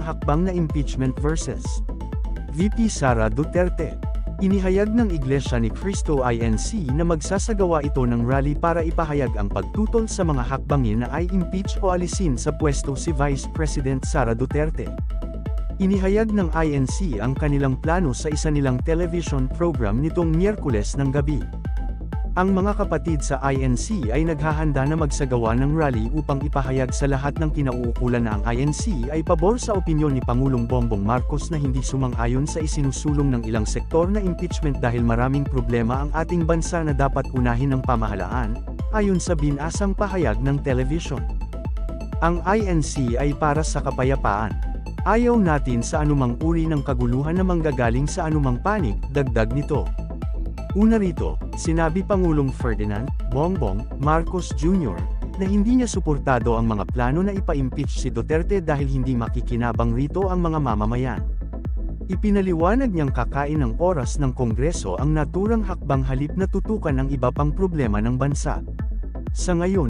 hakbang na impeachment versus VP Sara Duterte. Inihayag ng Iglesia ni Cristo INC na magsasagawa ito ng rally para ipahayag ang pagtutol sa mga hakbangin na i-impeach o alisin sa pwesto si Vice President Sara Duterte. Inihayag ng INC ang kanilang plano sa isa nilang television program nitong Miyerkules ng gabi. Ang mga kapatid sa INC ay naghahanda na magsagawa ng rally upang ipahayag sa lahat ng kinauukulan na ang INC ay pabor sa opinyon ni Pangulong Bongbong Marcos na hindi sumang-ayon sa isinusulong ng ilang sektor na impeachment dahil maraming problema ang ating bansa na dapat unahin ng pamahalaan, ayon sa binasang pahayag ng television. Ang INC ay para sa kapayapaan. Ayaw natin sa anumang uri ng kaguluhan na manggagaling sa anumang panig, dagdag nito. Una rito, sinabi Pangulong Ferdinand Bongbong Marcos Jr. na hindi niya suportado ang mga plano na ipa-impeach si Duterte dahil hindi makikinabang rito ang mga mamamayan. Ipinaliwanag niyang kakain ng oras ng Kongreso ang naturang hakbang halip na tutukan ang iba pang problema ng bansa. Sa ngayon,